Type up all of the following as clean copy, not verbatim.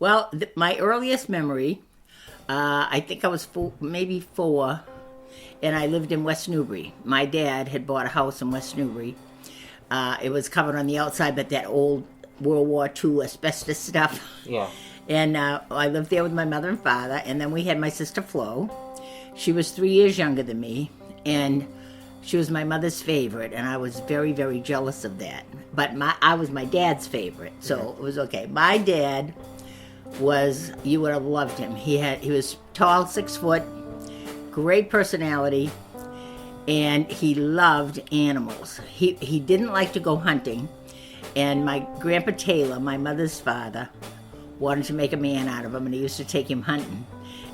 Well, my earliest memory, I think I was maybe 4, and I lived in West Newbury. My dad had bought a house in West Newbury. It was covered on the outside, but that old World War II asbestos stuff. Yeah. And I lived there with my mother and father, and then we had my sister Flo. She was 3 years younger than me, and she was my mother's favorite, and I was very, very jealous of that. But I was my dad's favorite, so it was okay. My dad you would have loved him. He was tall, 6 foot, great personality, and he loved animals. He didn't like to go hunting, and my Grandpa Taylor, my mother's father, wanted to make a man out of him, and he used to take him hunting.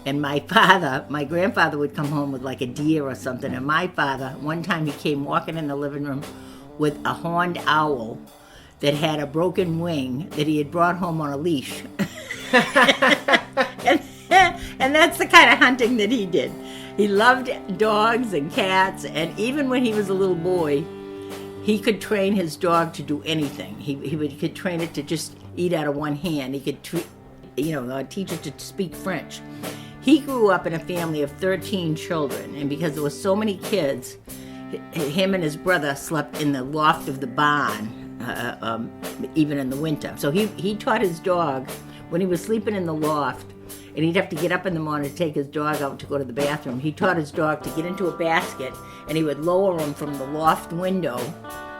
And my grandfather would come home with like a deer or something, and my father, one time he came walking in the living room with a horned owl that had a broken wing that he had brought home on a leash. and that's the kind of hunting that he did. He loved dogs and cats, and even when he was a little boy, he could train his dog to do anything. He could train it to just eat out of one hand. He could teach it to speak French. He grew up in a family of 13 children, and because there were so many kids, him and his brother slept in the loft of the barn, even in the winter. So he taught his dog, when he was sleeping in the loft, and he'd have to get up in the morning to take his dog out to go to the bathroom, he taught his dog to get into a basket, and he would lower him from the loft window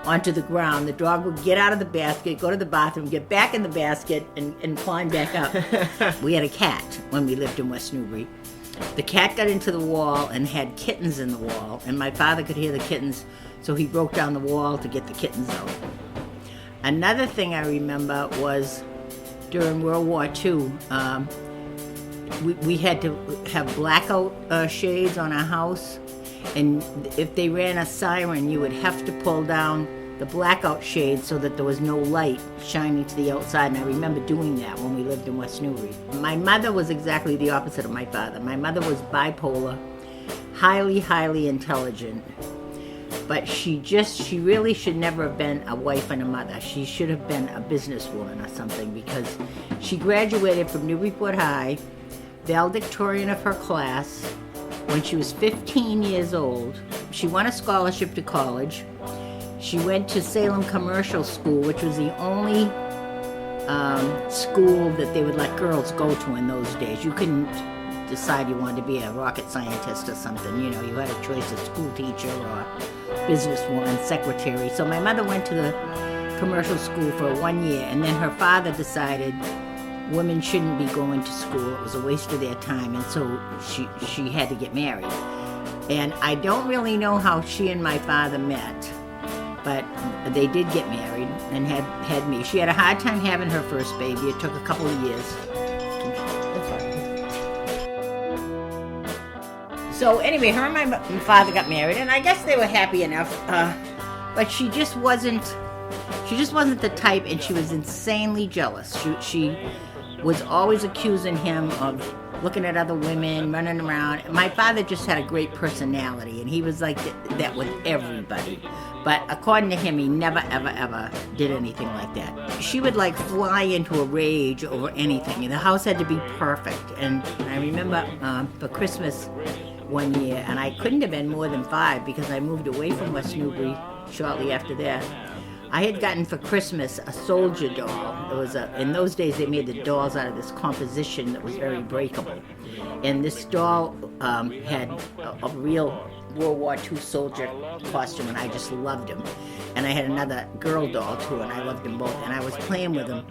onto the ground. The dog would get out of the basket, go to the bathroom, get back in the basket, and climb back up. We had a cat when we lived in West Newbury. The cat got into the wall and had kittens in the wall, and my father could hear the kittens, so he broke down the wall to get the kittens out. Another thing I remember was during World War II, we had to have blackout shades on our house, and if they ran a siren, you would have to pull down the blackout shade so that there was no light shining to the outside, and I remember doing that when we lived in West Newbury. My mother was exactly the opposite of my father. My mother was bipolar, highly, highly intelligent, but she really should never have been a wife and a mother. She should have been a businesswoman or something, because she graduated from Newburyport High, valedictorian of her class, when she was 15 years old. She won a scholarship to college. She went to Salem Commercial School, which was the only school that they would let girls go to in those days. You couldn't decide you wanted to be a rocket scientist or something. You had a choice of school teacher or businesswoman, secretary. So my mother went to the commercial school for 1 year, and then her father decided women shouldn't be going to school. It was a waste of their time, and so she had to get married. And I don't really know how she and my father met, but they did get married and had me. She had a hard time having her first baby. It took a couple of years. So anyway, her and my father got married, and I guess they were happy enough, but she just wasn't the type, and she was insanely jealous. She was always accusing him of looking at other women, running around. My father just had a great personality, and he was like that with everybody. But according to him, he never, ever, ever did anything like that. She would fly into a rage over anything, and the house had to be perfect. And I remember for Christmas one year, and I couldn't have been more than 5 because I moved away from West Newbury shortly after that. I had gotten for Christmas a soldier doll. It was in those days they made the dolls out of this composition that was very breakable. And this doll had a real World War II soldier costume, and I just loved him. And I had another girl doll too, and I loved them both. And I was playing with them,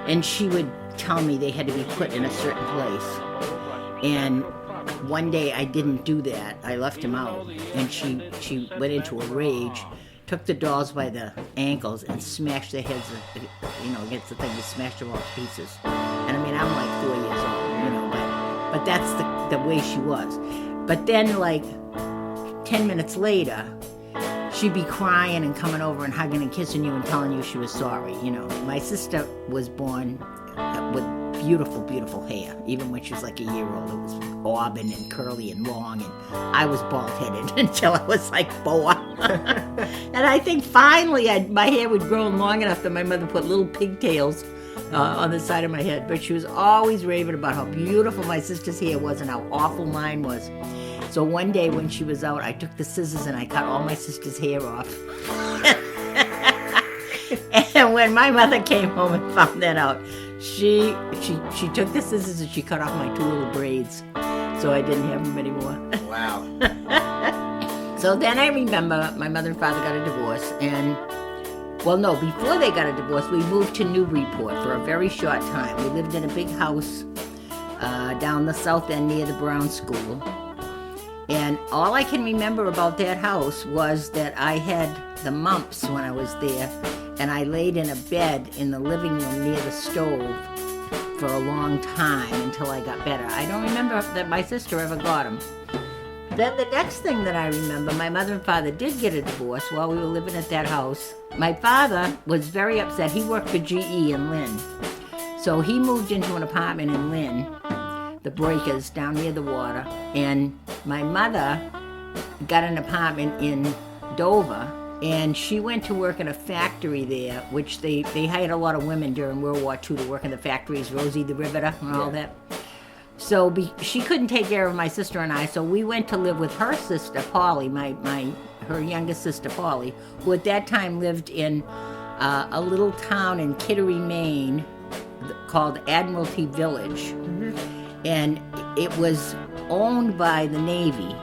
and she would tell me they had to be put in a certain place. And one day I didn't do that. I left him out, and she went into a rage, took the dolls by the ankles and smashed their heads, against the thing. They smashed them all to pieces. And I mean, I'm like 4 years old, but that's the way she was. But then 10 minutes later, she'd be crying and coming over and hugging and kissing you and telling you she was sorry. My sister was born with beautiful, beautiful hair. Even when she was like a year old, it was auburn and curly and long, and I was bald-headed until I was like 4. And I think finally my hair would grow long enough that my mother put little pigtails on the side of my head. But she was always raving about how beautiful my sister's hair was and how awful mine was. So one day when she was out, I took the scissors and I cut all my sister's hair off. And when my mother came home and found that out, she took the scissors and she cut off my 2 little braids, so I didn't have them anymore. Wow. So then I remember my mother and father got a divorce, and before they got a divorce, we moved to Newburyport for a very short time. We lived in a big house down the south end near the Brown School. And all I can remember about that house was that I had the mumps when I was there, and I laid in a bed in the living room near the stove for a long time until I got better. I don't remember that my sister ever got them. Then the next thing that I remember, my mother and father did get a divorce while we were living at that house. My father was very upset. He worked for GE in Lynn. So he moved into an apartment in Lynn, the Breakers, down near the water. And my mother got an apartment in Dover, and she went to work in a factory there, which they hired a lot of women during World War II to work in the factories, Rosie the Riveter and all that. So she couldn't take care of my sister and I, so we went to live with her sister, Polly, her youngest sister, Polly, who at that time lived in a little town in Kittery, Maine, called Admiralty Village. Mm-hmm. And it was owned by the Navy,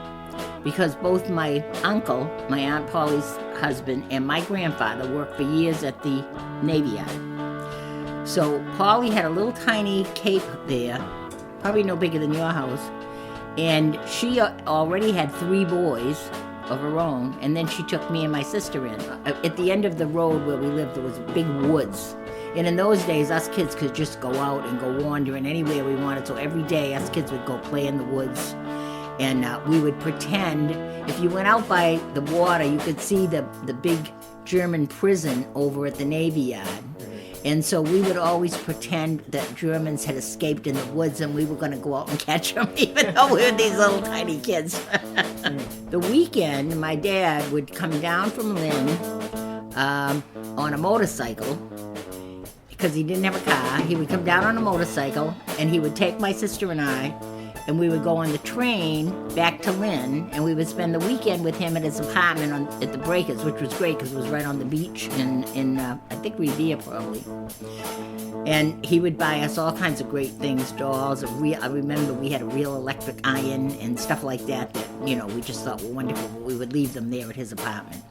because both my uncle, my Aunt Polly's husband, and my grandfather worked for years at the Navy Yard. So Polly had a little tiny cape there, probably no bigger than your house, and she already had 3 boys of her own, and then she took me and my sister in. At the end of the road where we lived, there was big woods. And in those days, us kids could just go out and go wandering anywhere we wanted. So every day, us kids would go play in the woods. And we would pretend, if you went out by the water, you could see the big German prison over at the Navy Yard. And so we would always pretend that Germans had escaped in the woods and we were going to go out and catch them, even though we were these little tiny kids. The weekend, my dad would come down from Lynn on a motorcycle, because he didn't have a car. He would come down on a motorcycle, and he would take my sister and I, and we would go on the train back to Lynn, and we would spend the weekend with him at his apartment at the Breakers, which was great because it was right on the beach in I think Revere probably. And he would buy us all kinds of great things, dolls. I remember we had a real electric iron and stuff like that we just thought were wonderful. We would leave them there at his apartment.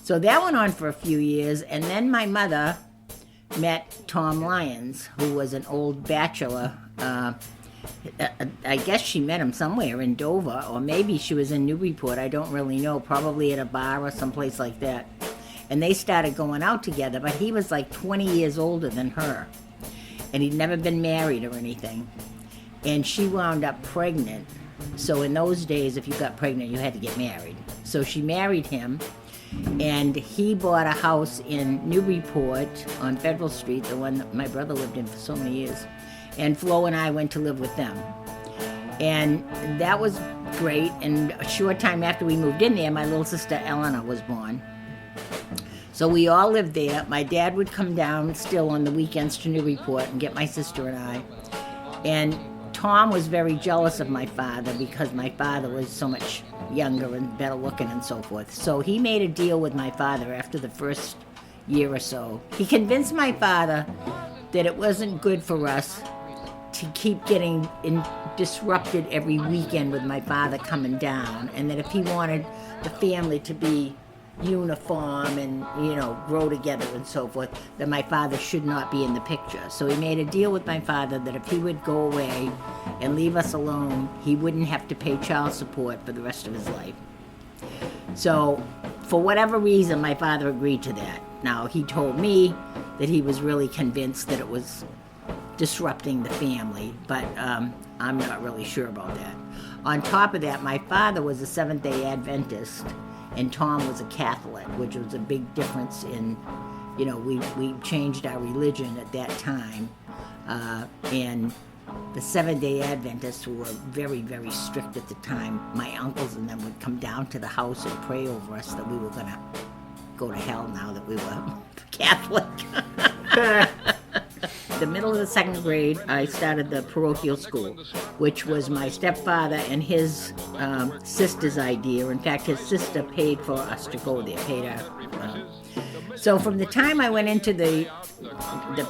So that went on for a few years, and then my mother met Tom Lyons, who was an old bachelor. I guess she met him somewhere in Dover, or maybe she was in Newburyport. I don't really know, probably at a bar or someplace like that. And they started going out together, but he was like 20 years older than her. And he'd never been married or anything. And she wound up pregnant. So in those days, if you got pregnant, you had to get married. So she married him, and he bought a house in Newburyport on Federal Street, the one that my brother lived in for so many years. And Flo and I went to live with them. And that was great. And a short time after we moved in there, my little sister Eleanor was born. So we all lived there. My dad would come down still on the weekends to Newburyport and get my sister and I. And Tom was very jealous of my father because my father was so much younger and better looking and so forth. So he made a deal with my father after the first year or so. He convinced my father that it wasn't good for us to keep getting disrupted every weekend with my father coming down, and that if he wanted the family to be uniform and, grow together and so forth, that my father should not be in the picture. So he made a deal with my father that if he would go away and leave us alone, he wouldn't have to pay child support for the rest of his life. So for whatever reason, my father agreed to that. Now, he told me that he was really convinced that it was disrupting the family, but I'm not really sure about that. On top of that, my father was a Seventh-day Adventist, and Tom was a Catholic, which was a big difference in, we changed our religion at that time, and the Seventh-day Adventists, who were very, very strict at the time, my uncles and them would come down to the house and pray over us that we were going to go to hell now that we were Catholic. the middle of the second grade, I started the parochial school, which was my stepfather and his sister's idea. In fact, his sister paid for us to go there, so from the time I went into the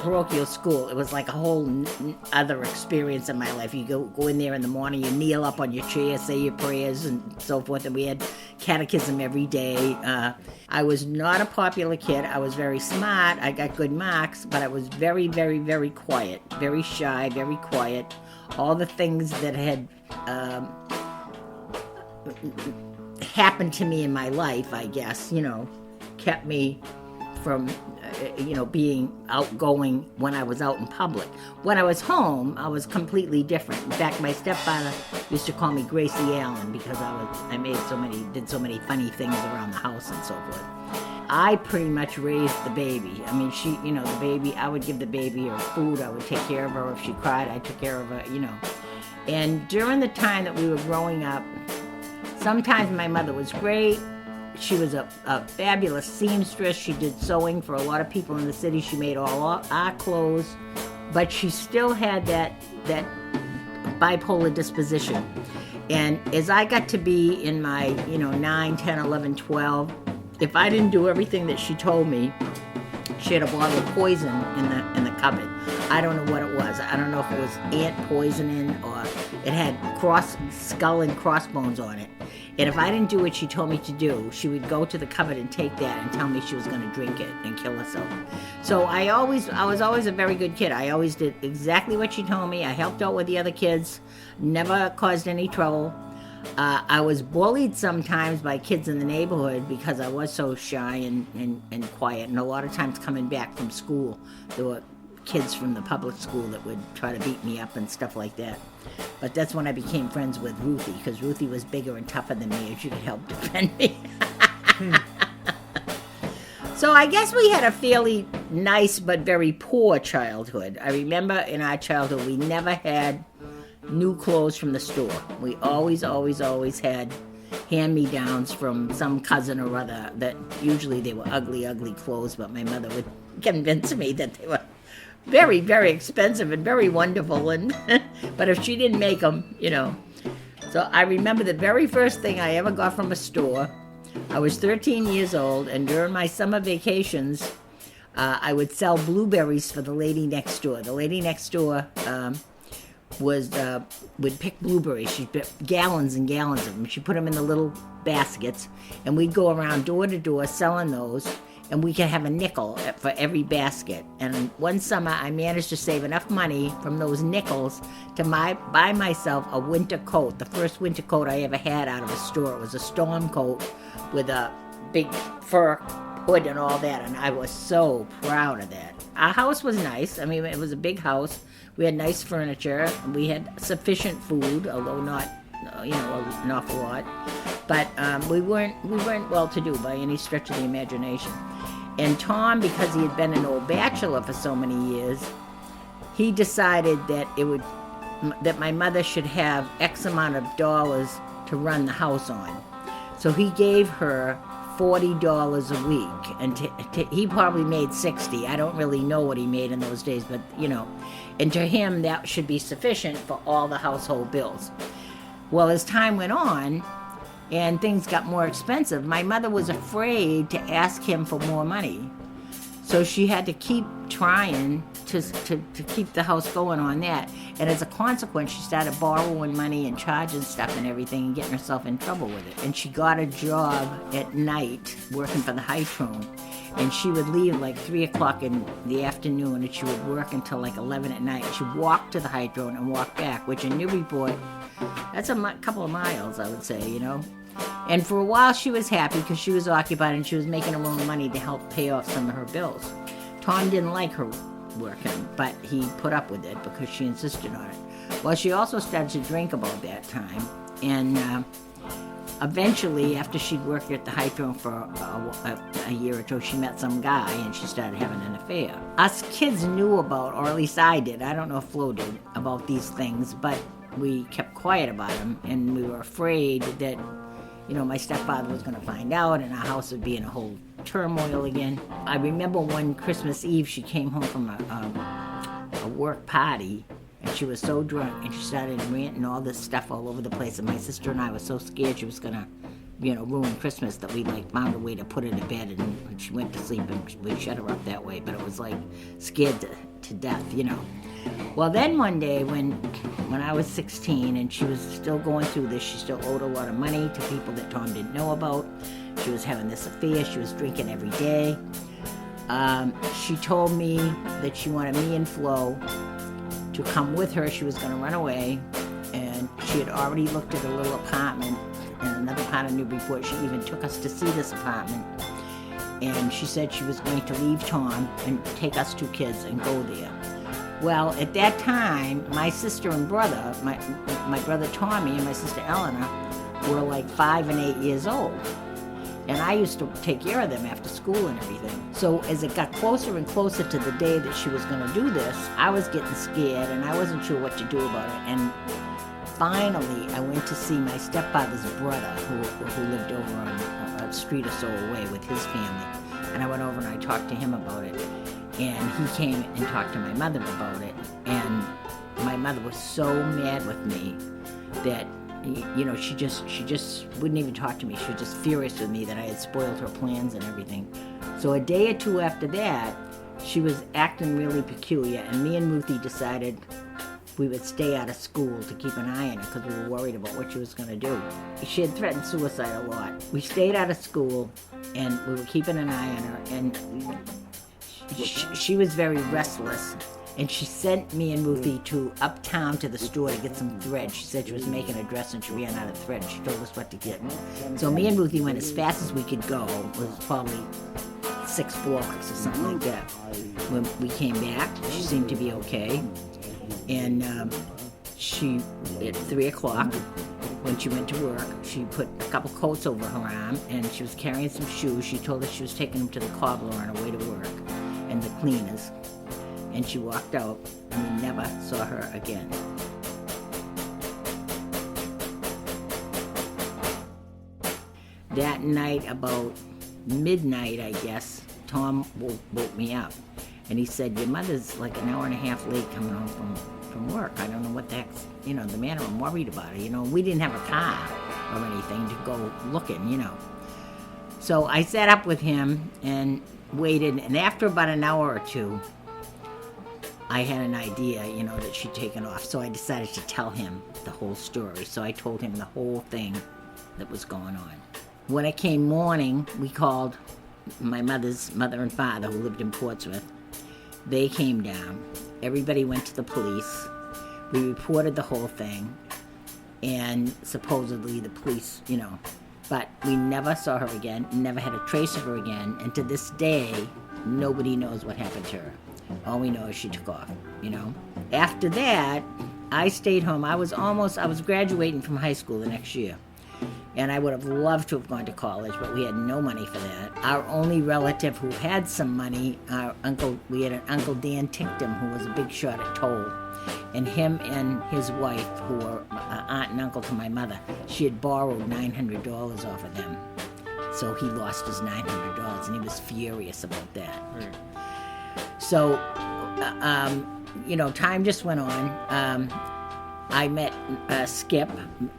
parochial school, it was like a whole other experience in my life. You go in there in the morning, you kneel up on your chair, say your prayers and so forth, and we had catechism every day. I was not a popular kid. I was very smart. I got good marks, but I was very, very, very quiet, very shy, very quiet. All the things that had happened to me in my life, I guess, kept me from, being outgoing when I was out in public. When I was home, I was completely different. In fact, my stepfather used to call me Gracie Allen because I did so many funny things around the house and so forth. I pretty much raised the baby. I mean, the baby, I would give the baby her food. I would take care of her. If she cried, I took care of her, And during the time that we were growing up, sometimes my mother was great. She was a fabulous seamstress. She did sewing for a lot of people in the city. She made all our clothes, but she still had that bipolar disposition. And as I got to be in my, 9, 10, 11, 12, if I didn't do everything that she told me, she had a bottle of poison in the cupboard. I don't know what it was. I don't know if it was ant poisoning or it had skull and crossbones on it. And if I didn't do what she told me to do, she would go to the cupboard and take that and tell me she was going to drink it and kill herself. So I was always a very good kid. I always did exactly what she told me. I helped out with the other kids, never caused any trouble. I was bullied sometimes by kids in the neighborhood because I was so shy and quiet. And a lot of times coming back from school, there were kids from the public school that would try to beat me up and stuff like that. But that's when I became friends with Ruthie, because Ruthie was bigger and tougher than me and she could help defend me. So I guess we had a fairly nice but very poor childhood. I remember in our childhood we never had new clothes from the store. We always had hand-me-downs from some cousin or other that usually they were ugly clothes, but my mother would convince me that they were very, very expensive and very wonderful, and but if she didn't make them, So I remember the very first thing I ever got from a store. I was 13 years old, and during my summer vacations, I would sell blueberries for the lady next door. The lady next door would pick blueberries. She'd pick gallons and gallons of them. She'd put them in the little baskets, and we'd go around door to door selling those. And we could have a nickel for every basket. And one summer, I managed to save enough money from those nickels to buy myself a winter coat, the first winter coat I ever had out of a store. It was a storm coat with a big fur hood and all that, and I was so proud of that. Our house was nice. I mean, it was a big house. We had nice furniture. We had sufficient food, although not an awful lot. But we weren't well-to-do by any stretch of the imagination. And Tom, because he had been an old bachelor for so many years, he decided that my mother should have X amount of dollars to run the house on. So he gave her $40 a week, and he probably made $60. I don't really know what he made in those days, but and to him that should be sufficient for all the household bills. Well, as time went on and things got more expensive, my mother was afraid to ask him for more money. So she had to keep trying to keep the house going on that. And as a consequence, she started borrowing money and charging stuff and everything and getting herself in trouble with it. And she got a job at night working for the Hydrone. And she would leave like 3 o'clock in the afternoon, and she would work until like 11 at night. She'd walk to the Hydrone and walk back, which in Newburyport, that's a couple of miles, I would say, And for a while she was happy because she was occupied and she was making her own money to help pay off some of her bills. Tom didn't like her working, but he put up with it because she insisted on it. Well, she also started to drink about that time, and eventually, after she'd worked at the Hydrone for a year or two, she met some guy and she started having an affair. Us kids knew about, or at least I did, I don't know if Flo did, about these things, but we kept quiet about them, and we were afraid that, my stepfather was going to find out and our house would be in a whole turmoil again. I remember one Christmas Eve, she came home from a a work party, and she was so drunk, and she started ranting all this stuff all over the place, and my sister and I were so scared she was gonna, ruin Christmas, that we found a way to put her to bed, and she went to sleep, and we shut her up that way. But it was scared to death, Well, then one day when I was 16 and she was still going through this, she still owed a lot of money to people that Tom didn't know about. She was having this affair. She was drinking every day. She told me that she wanted me and Flo to come with her. She was going to run away, and she had already looked at a little apartment in another part of Newburyport. She even took us to see this apartment, and she said she was going to leave Tom and take us 2 kids and go there. Well, at that time, my sister and brother, my brother Tommy and my sister Eleanor, were 5 and 8 years old. And I used to take care of them after school and everything. So as it got closer and closer to the day that she was going to do this, I was getting scared, and I wasn't sure what to do about it. And finally, I went to see my stepfather's brother, who lived over on a street or so away with his family. And I went over and I talked to him about it. And he came and talked to my mother about it. And my mother was so mad with me that, she just wouldn't even talk to me. She was just furious with me that I had spoiled her plans and everything. So a day or 2 after that, she was acting really peculiar, and me and Ruthie decided we would stay out of school to keep an eye on her because we were worried about what she was going to do. She had threatened suicide a lot. We stayed out of school, and we were keeping an eye on her, and she was very restless. And she sent me and Ruthie to uptown to the store to get some thread. She said she was making a dress and she ran out of thread. She told us what to get. So me and Ruthie went as fast as we could go. It was probably 6 blocks or something like that. When we came back, she seemed to be okay. And she, at 3 o'clock, when she went to work, she put a couple coats over her arm, and she was carrying some shoes. She told us she was taking them to the cobbler on her way to work and the cleaners. And she walked out, and we never saw her again. That night, about midnight, I guess, Tom woke me up. And he said, your mother's an hour and a half late coming home from work. I don't know what the heck's, the matter. I'm worried about her. We didn't have a car or anything to go looking, So I sat up with him and waited, and after about an hour or 2, I had an idea, that she'd taken off. So I decided to tell him the whole story. So I told him the whole thing that was going on. When it came morning, we called my mother's mother and father, who lived in Portsmouth. They came down. Everybody went to the police. We reported the whole thing. And supposedly the police, But we never saw her again, never had a trace of her again. And to this day, nobody knows what happened to her. All we know is she took off, After that, I stayed home. I was graduating from high school the next year. And I would have loved to have gone to college, but we had no money for that. Our only relative who had some money, we had an Uncle Dan Tinctum, who was a big shot at toll. And him and his wife, who were aunt and uncle to my mother, she had borrowed $900 off of them. So he lost his $900, and he was furious about that. Right. So, time just went on. I met Skip,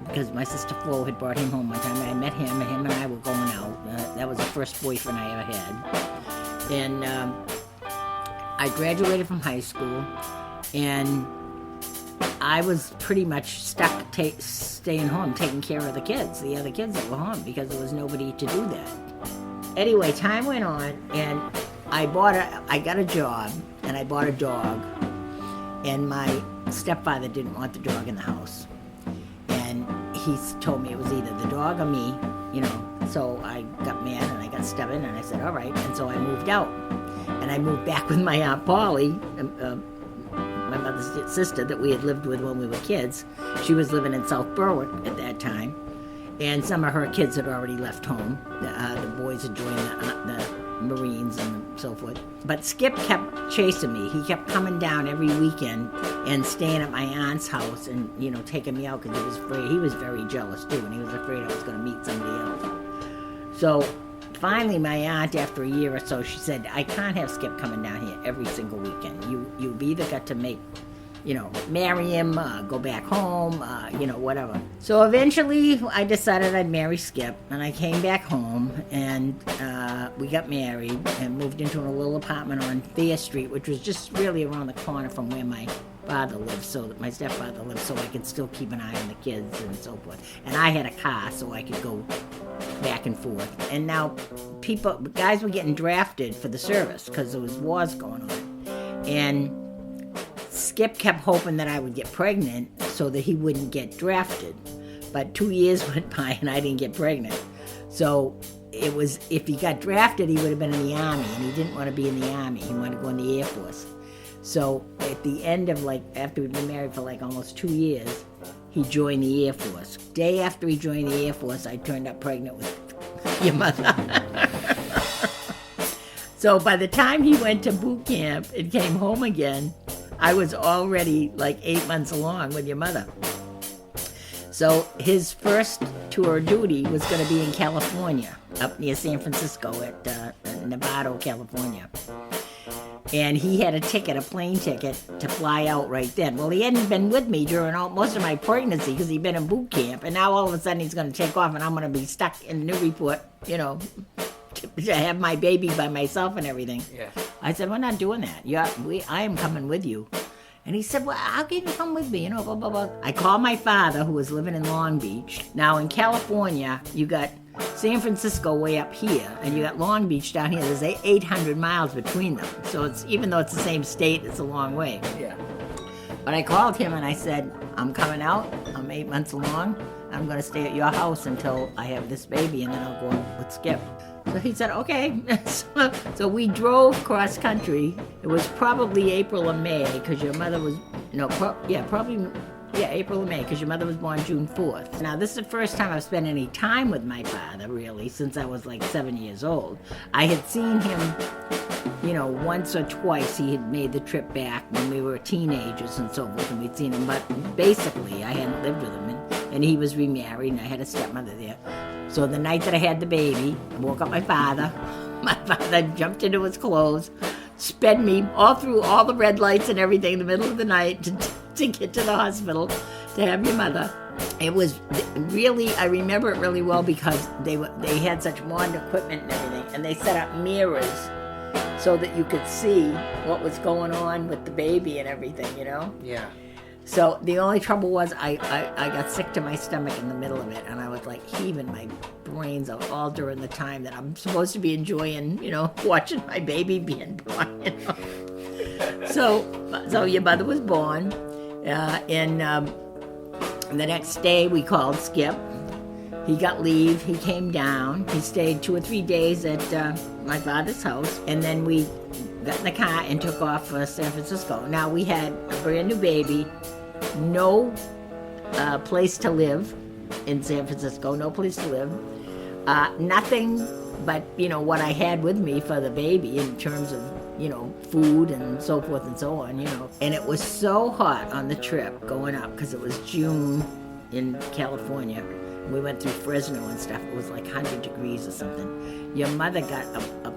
because my sister Flo had brought him home one time, and I met him, and him and I were going out. That was the first boyfriend I ever had. And I graduated from high school, and I was pretty much stuck staying home, taking care of the other kids that were home, because there was nobody to do that. Anyway, time went on, and I got a job, and I bought a dog, and my stepfather didn't want the dog in the house, and he told me it was either the dog or me, so I got mad and I got stubborn, and I said, all right, and so I moved out, and I moved back with my Aunt Polly, my mother's sister that we had lived with when we were kids. She was living in South Berwick at that time, and some of her kids had already left home. The boys had joined the Marines and so forth. But Skip kept chasing me. He kept coming down every weekend and staying at my aunt's house and, taking me out because he was afraid. He was very jealous too, and he was afraid I was going to meet somebody else. So finally my aunt, after a year or so, she said, I can't have Skip coming down here every single weekend. You've either got to marry him, go back home, whatever. So eventually I decided I'd marry Skip, and I came back home, and we got married and moved into a little apartment on Thayer Street, which was just really around the corner from where my father lived, so that my stepfather lived, so I could still keep an eye on the kids and so forth. And I had a car, so I could go back and forth. And now guys were getting drafted for the service because there was wars going on. And Skip kept hoping that I would get pregnant so that he wouldn't get drafted. But 2 years went by and I didn't get pregnant. So it was, if he got drafted, he would have been in the Army, and he didn't want to be in the Army. He wanted to go in the Air Force. So at the end of after we'd been married for almost 2 years, he joined the Air Force. Day after he joined the Air Force, I turned up pregnant with your mother. So by the time he went to boot camp and came home again, I was already 8 months along with your mother. So his first tour of duty was going to be in California, up near San Francisco at Nevada, California. And he had a plane ticket to fly out right then. Well, he hadn't been with me during most of my pregnancy because he'd been in boot camp. And now all of a sudden he's going to take off and I'm going to be stuck in Newburyport, to have my baby by myself and everything. Yeah. I said, we're not doing that. I am coming with you. And he said, well, how can you come with me? Blah, blah, blah. I called my father, who was living in Long Beach. Now, in California, you got San Francisco way up here, and you got Long Beach down here. There's 800 miles between them. So even though it's the same state, it's a long way. Yeah. But I called him and I said, I'm coming out. I'm 8 months along. I'm going to stay at your house until I have this baby, and then I'll go with Skip. So he said, okay. So we drove cross country. It was probably April or May, because your mother was, April or May, because your mother was born June 4th. Now, this is the first time I've spent any time with my father, really, since I was 7 years old. I had seen him, once or twice. He had made the trip back when we were teenagers and so forth, and we'd seen him. But basically, I hadn't lived with him, and he was remarried, and I had a stepmother there. So the night that I had the baby, I woke up my father. My father jumped into his clothes, sped me all through all the red lights and everything in the middle of the night to get to the hospital to have your mother. It was really, I remember it really well because they had such modern equipment and everything, and they set up mirrors so that you could see what was going on with the baby and everything, Yeah. So the only trouble was I got sick to my stomach in the middle of it, and I was heaving my brains out all during the time that I'm supposed to be enjoying, watching my baby being born. So your mother was born, and the next day we called Skip. He got leave. He came down. He stayed 2 or 3 days at my father's house, and then we got in the car and took off for San Francisco. Now we had a brand new baby. No place to live in San Francisco, no place to live. Nothing but, what I had with me for the baby in terms of, food and so forth and so on, And it was so hot on the trip going up because it was June in California. We went through Fresno and stuff. It was 100 degrees or something. Your mother got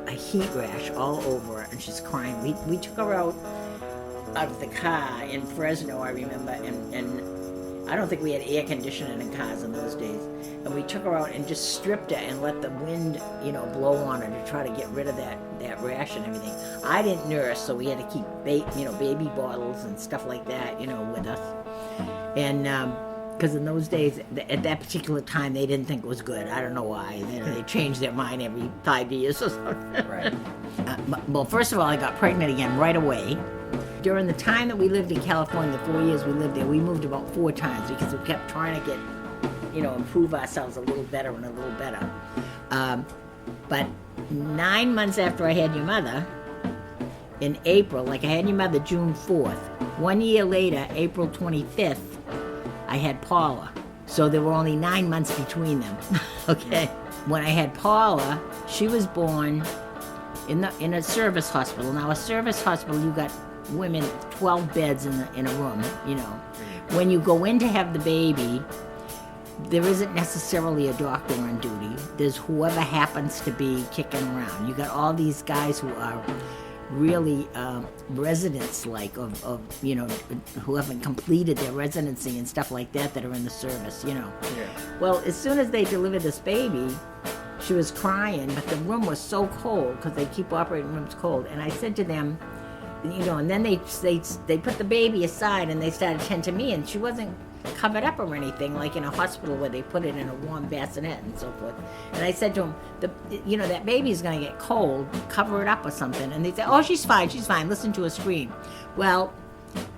a heat rash all over her, and she's crying. We took her out of the car in Fresno, I remember, and I don't think we had air conditioning in cars in those days. And we took her out and just stripped her and let the wind, blow on her to try to get rid of that rash and everything. I didn't nurse, so we had to keep baby bottles and stuff like that, with us. And because in those days, at that particular time, they didn't think it was good. I don't know why. They changed their mind every 5 years or something. Right. Well, first of all, I got pregnant again right away. During the time that we lived in California, the 4 years we lived there, we moved about 4 times because we kept trying to get, improve ourselves a little better and a little better. But 9 months after I had your mother, in April, I had your mother June 4th. 1 year later, April 25th, I had Paula. So there were only 9 months between them. Okay. When I had Paula, she was born in a service hospital. Now, a service hospital, you got women, 12 beds in a room, When you go in to have the baby, there isn't necessarily a doctor on duty. There's whoever happens to be kicking around. You got all these guys who are really residents, like of who haven't completed their residency and stuff like that are in the service, Yeah. Well, as soon as they delivered this baby, she was crying, but the room was so cold because they keep operating rooms cold. And I said to them, and then they put the baby aside and they started tending to me, and she wasn't covered up or anything like in a hospital where they put it in a warm bassinet and so forth. And I said to them, that baby's going to get cold, cover it up or something. And they said, oh, she's fine, listen to her scream. Well,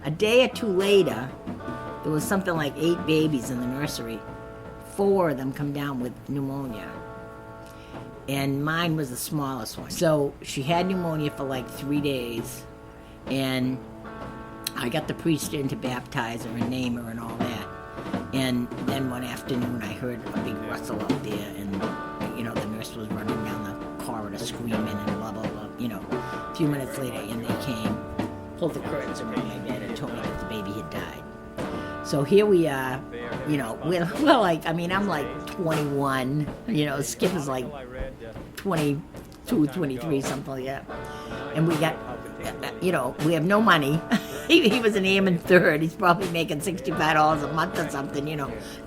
a day or two later, there was something like 8 babies in the nursery. 4 of them come down with pneumonia. And mine was the smallest one. So she had pneumonia for like 3 days. And I got the priest in to baptize her and name her and all that. And then one afternoon I heard a big rustle out there, and the nurse was running down the corridor screaming and blah, blah, blah. A few minutes later, and they came, pulled the curtains around my bed and told me that the baby had died. So here we are, we're like, I'm like 21, Skip is like 22, 23, something like that. And we got, we have no money. He was an airman third. He's probably making $65 a month or something,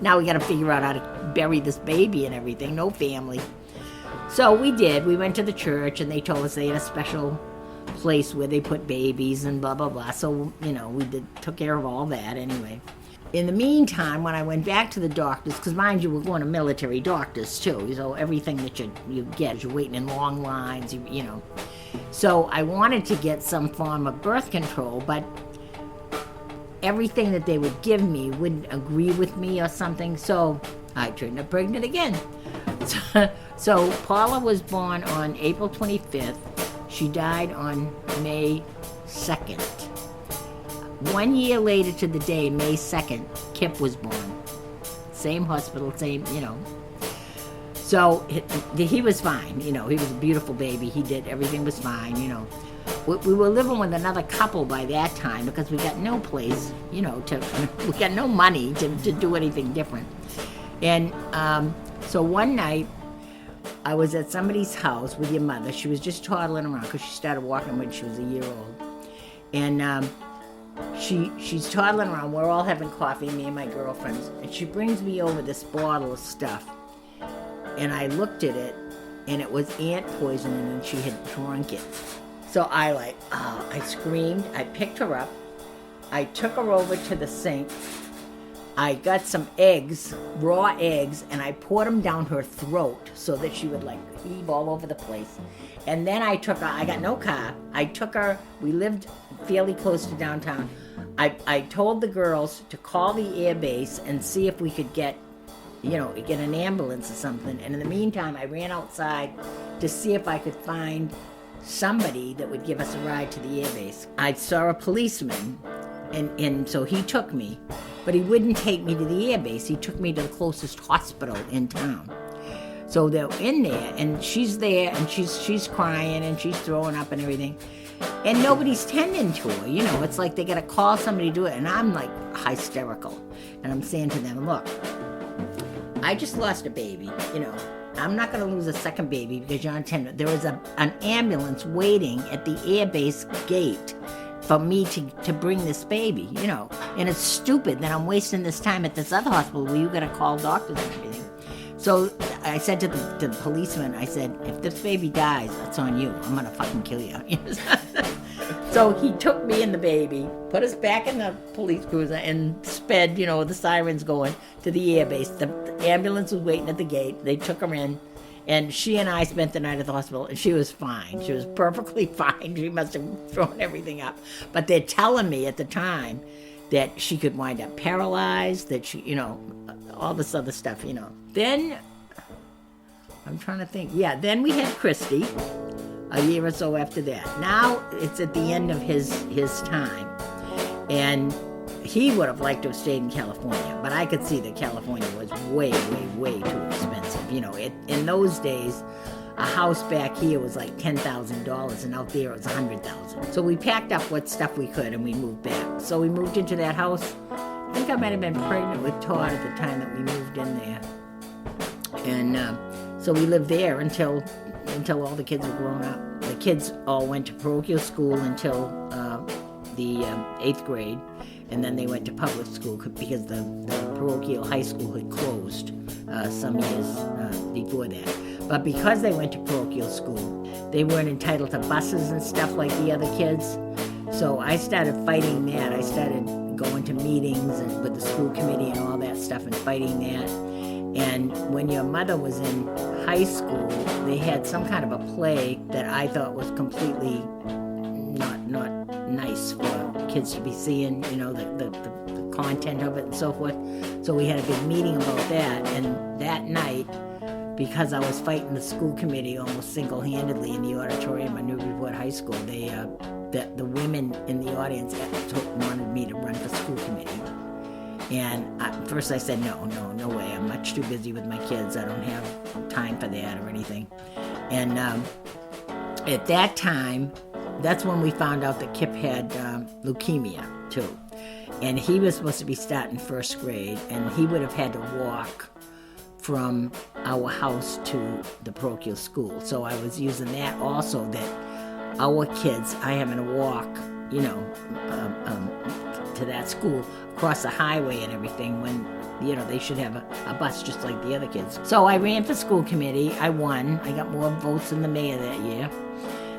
Now we got to figure out how to bury this baby and everything. No family. So we did. We went to the church, and they told us they had a special place where they put babies and blah, blah, blah. So, we took care of all that anyway. In the meantime, when I went back to the doctors, because mind you, we're going to military doctors too, so everything that you get, you're waiting in long lines, So I wanted to get some form of birth control, but everything that they would give me wouldn't agree with me or something, so I turned up pregnant again. So Paula was born on April 25th. She died on May 2nd. 1 year later to the day, May 2nd, Kip was born. Same hospital, same. So he was fine, he was a beautiful baby. Everything was fine, We were living with another couple by that time because we got no place, we got no money to do anything different. And so one night, I was at somebody's house with your mother. She was just toddling around because she started walking when she was a year old. And she's toddling around. We're all having coffee, me and my girlfriends. And she brings me over this bottle of stuff. And I looked at it, and it was ant poisoning, and she had drunk it. So I screamed. I picked her up. I took her over to the sink. I got some eggs, raw eggs, and I poured them down her throat so that she would heave all over the place. And then I took her, I got no car. I took her, we lived fairly close to downtown. I told the girls to call the air base and see if we could get an ambulance or something. And in the meantime, I ran outside to see if I could find somebody that would give us a ride to the air base. I saw a policeman, and so he took me, but he wouldn't take me to the air base. He took me to the closest hospital in town. So they're in there, and she's there, and she's crying, and she's throwing up and everything. And nobody's tending to her, It's like they got to call somebody to do it. And I'm like hysterical. And I'm saying to them, look, I just lost a baby, I'm not going to lose a second baby because you're on tender. There was an ambulance waiting at the airbase gate for me to bring this baby, And it's stupid that I'm wasting this time at this other hospital where you got to call doctors and everything. So I said to the policeman, I said, if this baby dies, it's on you. I'm going to fucking kill you. So he took me and the baby, put us back in the police cruiser, and sped, the sirens going, to the airbase. The ambulance was waiting at the gate. They took her in, and she and I spent the night at the hospital, and she was fine. She was perfectly fine. She must have thrown everything up. But they're telling me at the time that she could wind up paralyzed, that she, all this other stuff, Then, I'm trying to think. Yeah, then we had Christy. A year or so after that. Now it's at the end of his time, and he would have liked to have stayed in California, but I could see that California was way, way, way too expensive. In those days, a house back here was like $10,000, and out there it was $100,000. So we packed up what stuff we could, and we moved back. So we moved into that house think I might have been pregnant with Todd at the time that we moved in there. And so we lived there until all the kids were grown up. The kids all went to parochial school until the 8th grade, and then they went to public school because the parochial high school had closed some years before that. But because they went to parochial school, they weren't entitled to buses and stuff like the other kids. So I started fighting that. I started going to meetings and with the school committee and all that stuff and fighting that. And when your mother was in high school, they had some kind of a play that I thought was completely not nice for kids to be seeing, the content of it and so forth. So we had a big meeting about that. And that night, because I was fighting the school committee almost single-handedly in the auditorium at Newburyport High School, the women in the audience wanted me to run for school committee. And first I said, no way. I'm much too busy with my kids. I don't have time for that or anything. And at that time, that's when we found out that Kip had leukemia, too. And he was supposed to be starting first grade, and he would have had to walk from our house to the parochial school. So I was using that also, that our kids, I having to walk, to that school across the highway and everything when, they should have a bus just like the other kids. So I ran for school committee. I won. I got more votes than the mayor that year.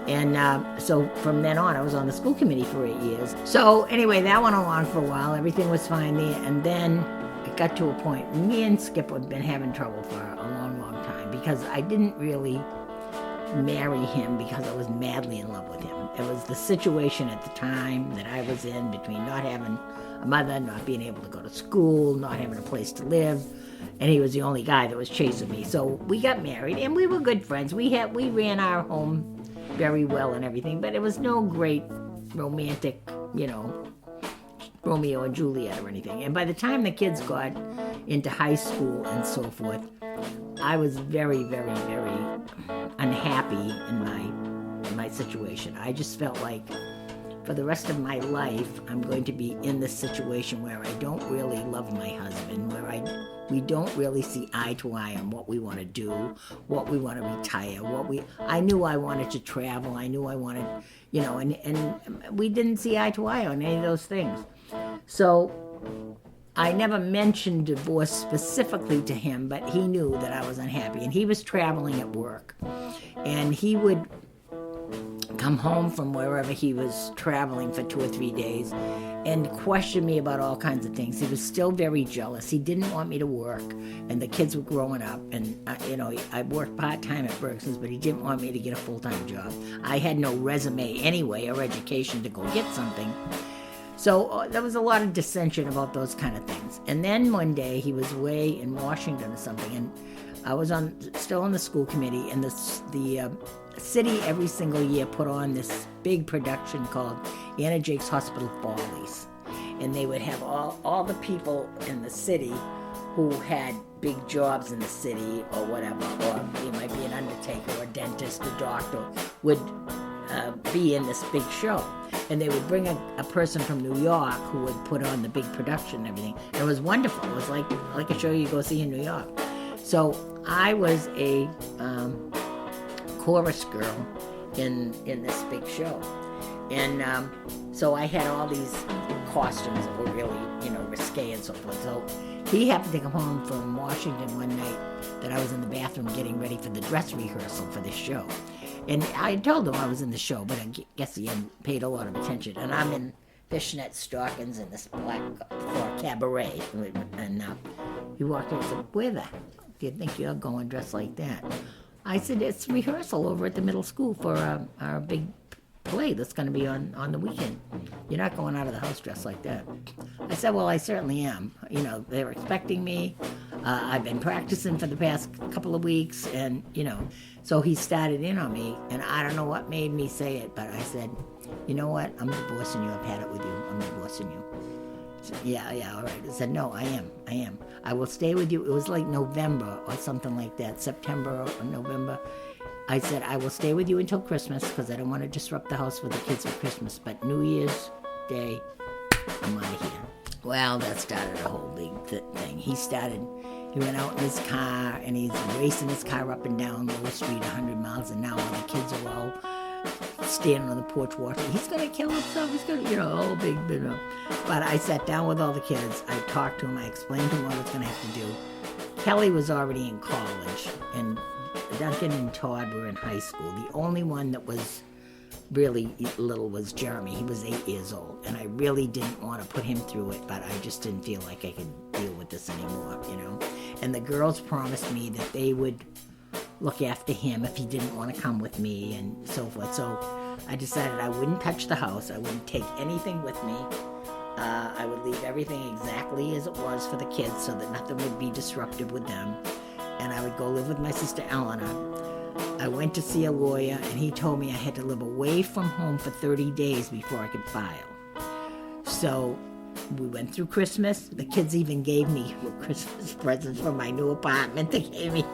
And so from then on, I was on the school committee for 8 years. So anyway, that went along for a while. Everything was fine there. And then it got to a point, me and Skip had been having trouble for a long, long time because I didn't really marry him because I was madly in love with him. It was the situation at the time that I was in between not having a mother, not being able to go to school, not having a place to live, and he was the only guy that was chasing me. So we got married, and we were good friends. We ran our home very well and everything, but it was no great romantic, Romeo and Juliet or anything. And by the time the kids got into high school and so forth, I was very, very, very unhappy in my situation. I just felt like for the rest of my life, I'm going to be in this situation where I don't really love my husband, where we don't really see eye to eye on what we want to do, what we want to retire, I knew I wanted to travel, I knew I wanted, and we didn't see eye to eye on any of those things. So I never mentioned divorce specifically to him, but he knew that I was unhappy, and he was traveling at work, and he would come home from wherever he was traveling for 2 or 3 days and question me about all kinds of things. He was still very jealous. He didn't want me to work, and the kids were growing up, and I worked part-time at Bergson's, but he didn't want me to get a full-time job. I had no resume anyway or education to go get something. So there was a lot of dissension about those kind of things. And then one day he was away in Washington or something, and I was still on the school committee, and the city every single year put on this big production called Anna Jake's Hospital Follies. And they would have all the people in the city who had big jobs in the city or whatever, or it might be an undertaker or a dentist, a doctor, would be in this big show. And they would bring a person from New York who would put on the big production and everything. And it was wonderful. It was like a show you go see in New York. So I was a chorus girl in this big show. And so I had all these costumes that were really, risque and so forth. So he happened to come home from Washington one night that I was in the bathroom getting ready for the dress rehearsal for this show. And I told him I was in the show, but I guess he hadn't paid a lot of attention. And I'm in fishnet stockings and this black cabaret. And he walked in and said, "Where the hell do you think you're going dressed like that?" I said, "It's rehearsal over at the middle school for our big play that's going to be on the weekend. You're not going out of the house dressed like that." I said, "Well, I certainly am. They're expecting me. I've been practicing for the past couple of weeks, and, So he started in on me, and I don't know what made me say it, but I said, "You know what? I'm divorcing you. I've had it with you. I'm divorcing you." He said, yeah, all right. I said, "No, I am. I will stay with you." It was like November or something like that, September or November. I said, "I will stay with you until Christmas because I don't want to disrupt the house for the kids at Christmas. But New Year's Day, I'm out of here." Well, that started a whole big thing. He went out in his car, and he's racing his car up and down Lower Street 100 miles an hour. The kids are all standing on the porch watching. He's going to kill himself. He's going to, all big. But I sat down with all the kids. I talked to him. I explained to him what I was going to have to do. Kelly was already in college, and Duncan and Todd were in high school. The only one that was really little was Jeremy. He was 8 years old, and I really didn't want to put him through it, but I just didn't feel like I could deal with this anymore, And the girls promised me that they would look after him if he didn't want to come with me and so forth. So I decided I wouldn't touch the house. I wouldn't take anything with me. I would leave everything exactly as it was for the kids so that nothing would be disruptive with them. And I would go live with my sister Eleanor. I went to see a lawyer, and he told me I had to live away from home for 30 days before I could file. So we went through Christmas. The kids even gave me Christmas presents for my new apartment. They gave me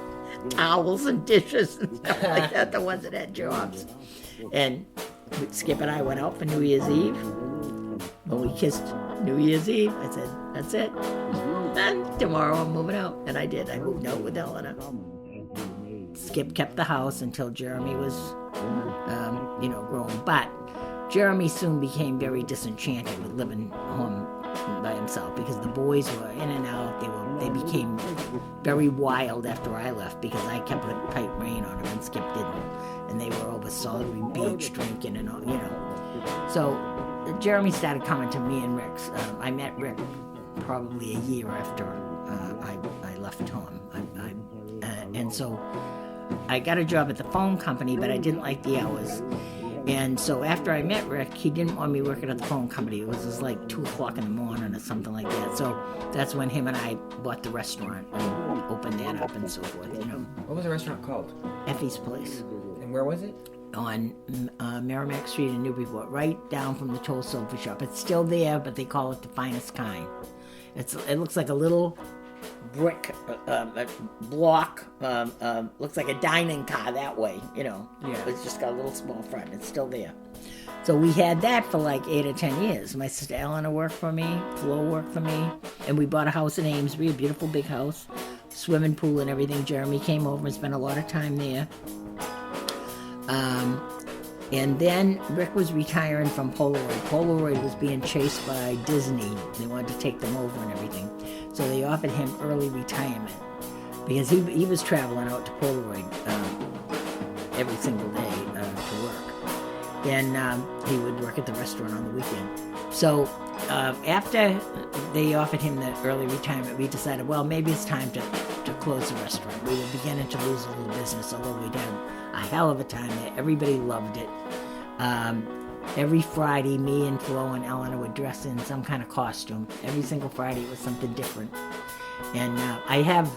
towels and dishes and stuff like that, the ones that had jobs. And Skip and I went out for New Year's Eve. When we kissed New Year's Eve, I said, that's it. And tomorrow I'm moving out. And I did. I moved out with Eleanor. Skip kept the house until Jeremy was, grown. But Jeremy soon became very disenchanted with living home by himself because the boys were in and out. They became very wild after I left because I kept a tight rein on them and Skip didn't. And they were over Salisbury Beach drinking and all, So Jeremy started coming to me and Rick's. I met Rick probably a year after I left home. And so I got a job at the phone company, but I didn't like the hours. And so after I met Rick, he didn't want me working at the phone company. It was just like 2 o'clock in the morning or something like that. So that's when him and I bought the restaurant and opened that up and so forth, What was the restaurant called? Effie's Place. And where was it? On Merrimack Street in Newburyport, right down from the Toll Silver Shop. It's still there, but they call it the finest kind. It looks like a little brick block, looks like a dining car that way, Yeah. It's just got a little small front. It's still there. So we had that for like 8 or 10 years. My sister Eleanor worked for me, Flo worked for me, and we bought a house in Amesbury, a beautiful big house, swimming pool and everything. Jeremy came over and spent a lot of time there. And then Rick was retiring from Polaroid. Polaroid was being chased by Disney. They wanted to take them over and everything. So they offered him early retirement because he was traveling out to Polaroid every single day to work. And he would work at the restaurant on the weekend. So after they offered him the early retirement, we decided, well, maybe it's time to close the restaurant. We were beginning to lose a little business, although we'd had a hell of a time there. Everybody loved it. Every Friday, me and Flo and Eleanor would dress in some kind of costume. Every single Friday it was something different. And I have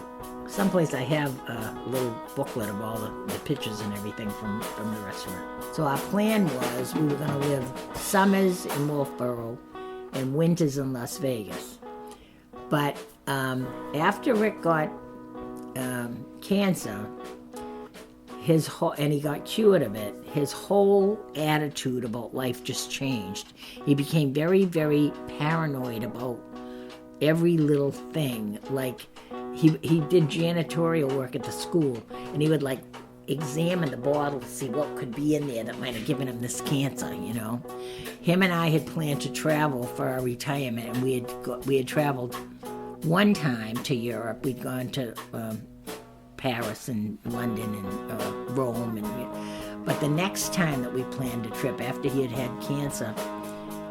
a little booklet of all the pictures and everything from the restaurant. So our plan was we were going to live summers in Wolfboro and winters in Las Vegas. But after Rick got cancer, and he got cured of it, his whole attitude about life just changed. He became very, very paranoid about every little thing. Like, he did janitorial work at the school, and he would, examine the bottle to see what could be in there that might have given him this cancer, Him and I had planned to travel for our retirement, and we had traveled one time to Europe. We'd gone to Paris and London and Rome, but the next time that we planned a trip after he had cancer,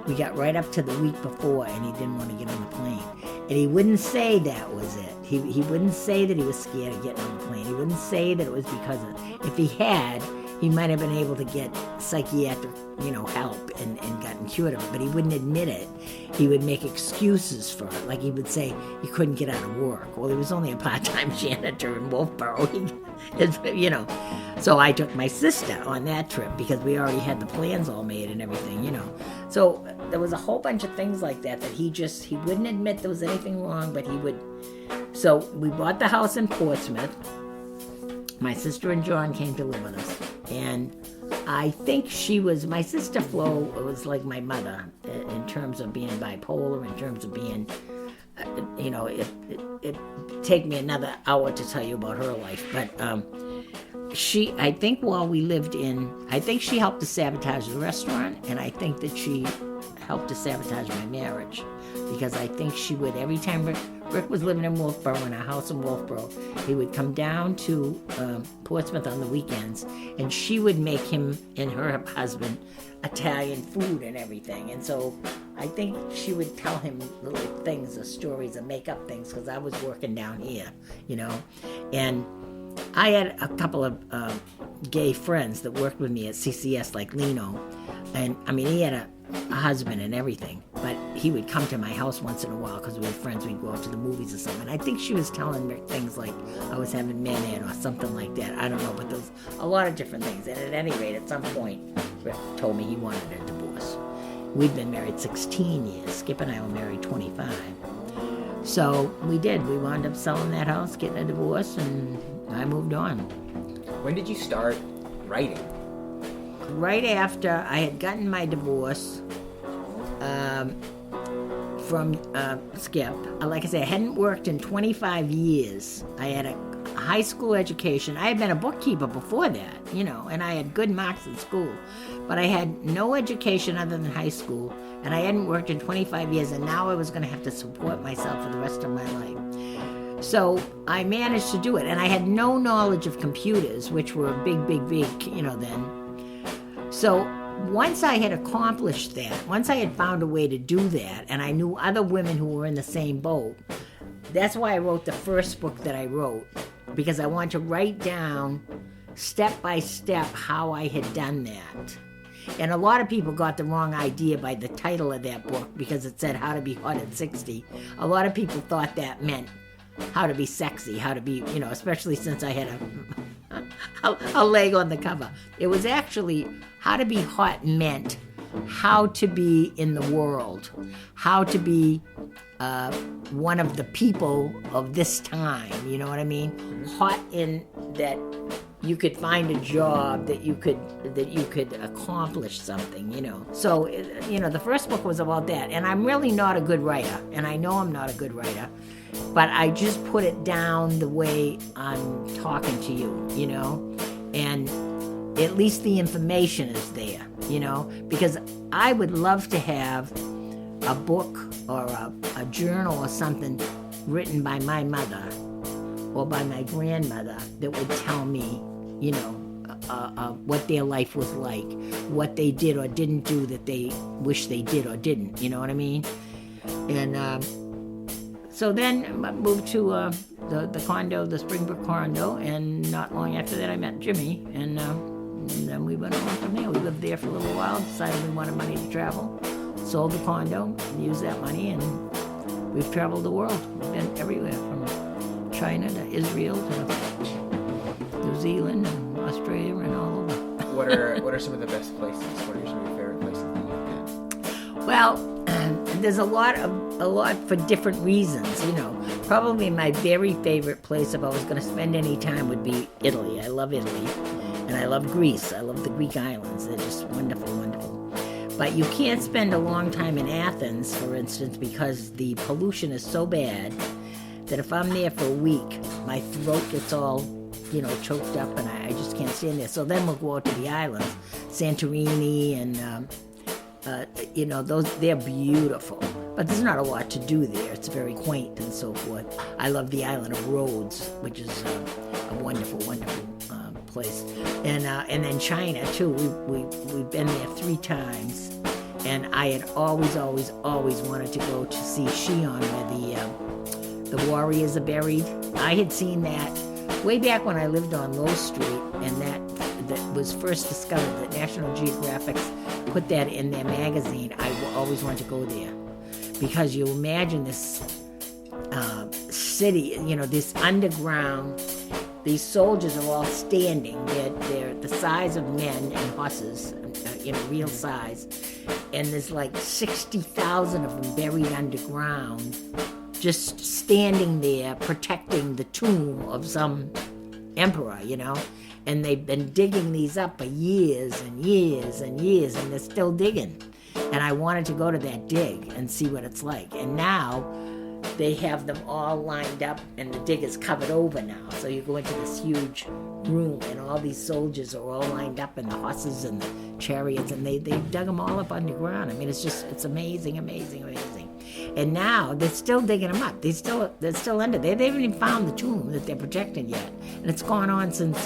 we got right up to the week before and he didn't want to get on the plane, and he wouldn't say that was it. He wouldn't say that he was scared of getting on the plane. He wouldn't say that it was because if he had, he might have been able to get psychiatric help and gotten cured of it, but he wouldn't admit it. He would make excuses for it, like he would say he couldn't get out of work. Well, he was only a part-time janitor in Wolfboro, So I took my sister on that trip because we already had the plans all made and everything, So there was a whole bunch of things like that he wouldn't admit there was anything wrong, but he would. So we bought the house in Portsmouth. My sister and John came to live with us, and I think my sister Flo was like my mother in terms of being bipolar, in terms of being, it take me another hour to tell you about her life. But I think while we lived I think she helped to sabotage the restaurant, and I think that she helped to sabotage my marriage. Because I think she would, every time Rick was living in Wolfboro, in our house in Wolfboro, he would come down to Portsmouth on the weekends, and she would make him and her husband Italian food and everything. And so I think she would tell him little things or stories or make up things, because I was working down here, And I had a couple of gay friends that worked with me at CCS, like Lino. And, he had a husband and everything, but he would come to my house once in a while because we were friends. We'd go out to the movies or something. I think she was telling me things like I was having men in or something like that. I don't know, but there's a lot of different things. And at any rate, at some point, Rick told me he wanted a divorce. We'd been married 16 years. Skip and I were married 25. So we did. We wound up selling that house, getting a divorce, and I moved on. When did you start writing? Right after I had gotten my divorce from Skip. Like I said, I hadn't worked in 25 years. I had a high school education. I had been a bookkeeper before that, and I had good marks in school. But I had no education other than high school, and I hadn't worked in 25 years, and now I was going to have to support myself for the rest of my life. So I managed to do it, and I had no knowledge of computers, which were big, then. So once I had accomplished that, once I had found a way to do that, and I knew other women who were in the same boat, that's why I wrote the first book that I wrote, because I wanted to write down step by step how I had done that. And a lot of people got the wrong idea by the title of that book, because it said How to Be Hot at 60. A lot of people thought that meant how to be sexy, how to be, especially since I had a leg on the cover. It was actually how to be hot meant how to be in the world, how to be one of the people of this time, you know what I mean? Hot in that you could find a job, that you could accomplish something, So, the first book was about that, and I'm really not a good writer, and I know I'm not a good writer, but I just put it down the way I'm talking to you, and at least the information is there, because I would love to have a book or a journal or something written by my mother or by my grandmother that would tell me, what their life was like, what they did or didn't do that they wish they did or didn't, you know what I mean? And so then I moved to the condo, the Springbrook condo, and not long after that I met Jimmy, and then we went on from there. We lived there for a little while, decided we wanted money to travel, sold the condo, used that money, and we've traveled the world. We've been everywhere, from China to Israel to New Zealand and Australia and all over. What are some of the best places? What are some of your favorite places that you've been? Well, there's a lot for different reasons, Probably my very favorite place, if I was going to spend any time, would be Italy. I love Italy, and I love Greece. I love the Greek islands. They're just wonderful, wonderful. But you can't spend a long time in Athens, for instance, because the pollution is so bad that if I'm there for a week, my throat gets all, choked up, and I just can't stand there. So then we'll go out to the islands, Santorini, and they're beautiful. But there's not a lot to do there. It's very quaint and so forth. I love the island of Rhodes, which is a wonderful, wonderful place. And then China, too. We've been there 3 times. And I had always wanted to go to see Xi'an, where the warriors are buried. I had seen that way back when I lived on Low Street, and that was first discovered, that National Geographic put that in their magazine. I always wanted to go there, because you imagine this city, this underground, these soldiers are all standing. They're the size of men and horses, real size, and there's like 60,000 of them buried underground, just standing there protecting the tomb of some emperor, And they've been digging these up for years and years and years, and they're still digging. And I wanted to go to that dig and see what it's like. And now they have them all lined up, and the dig is covered over now. So you go into this huge room, and all these soldiers are all lined up, and the horses and the chariots, and they dug them all up underground. I mean, it's amazing, amazing, amazing. And now they're still digging them up. They're still under there. They haven't even found the tomb that they're protecting yet. And it's gone on since,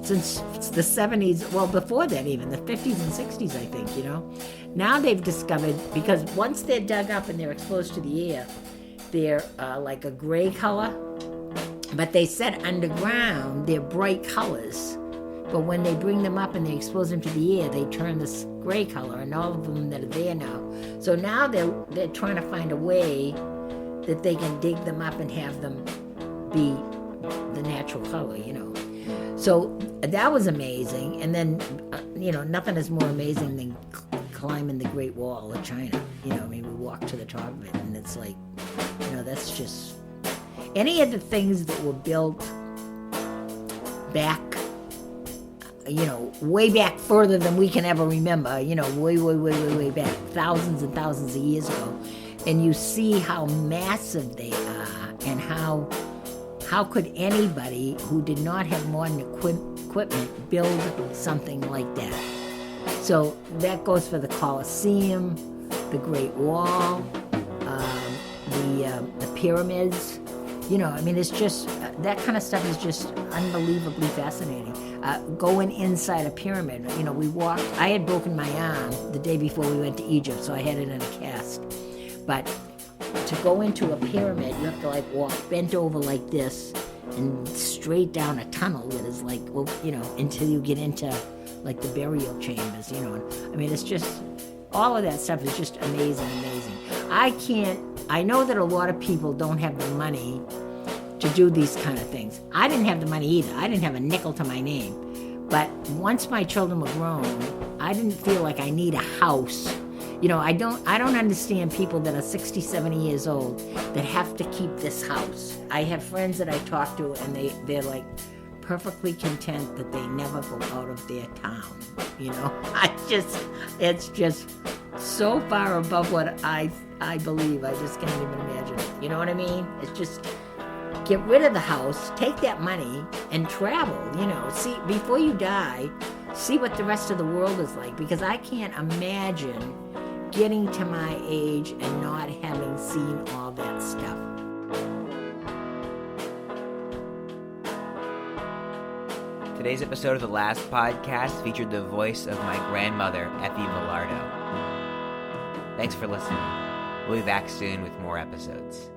since the 70s, well, before that even, the 50s and 60s, I think, Now they've discovered, because once they're dug up and they're exposed to the air, they're like a gray color. But they said underground, they're bright colors. But when they bring them up and they expose them to the air, they turn this gray color, and all of them that are there now. So now they're trying to find a way that they can dig them up and have them be the natural color, So that was amazing. And then, nothing is more amazing than climbing the Great Wall of China. We walked to the top of it, and it's like, that's just... Any of the things that were built back, way back further than we can ever remember, way back, thousands and thousands of years ago. And you see how massive they are, and how could anybody who did not have modern equipment build something like that? So that goes for the Colosseum, the Great Wall, the pyramids. It's just, that kind of stuff is just unbelievably fascinating. Going inside a pyramid, we walked, I had broken my arm the day before we went to Egypt, so I had it in a cast. But to go into a pyramid, you have to walk bent over like this and straight down a tunnel that is until you get into the burial chambers, it's just, all of that stuff is just amazing, amazing. I know that a lot of people don't have the money to do these kind of things. I didn't have the money either. I didn't have a nickel to my name. But once my children were grown, I didn't feel like I need a house. I don't understand people that are 60, 70 years old that have to keep this house. I have friends that I talk to, and they're perfectly content that they never go out of their town. It's just so far above what I believe. I just can't even imagine it. You know what I mean? It's just, get rid of the house, take that money, and travel. See, before you die, see what the rest of the world is like, because I can't imagine getting to my age and not having seen all that stuff. Today's episode of The Last Podcast featured the voice of my grandmother, Effie Velardo. Thanks for listening. We'll be back soon with more episodes.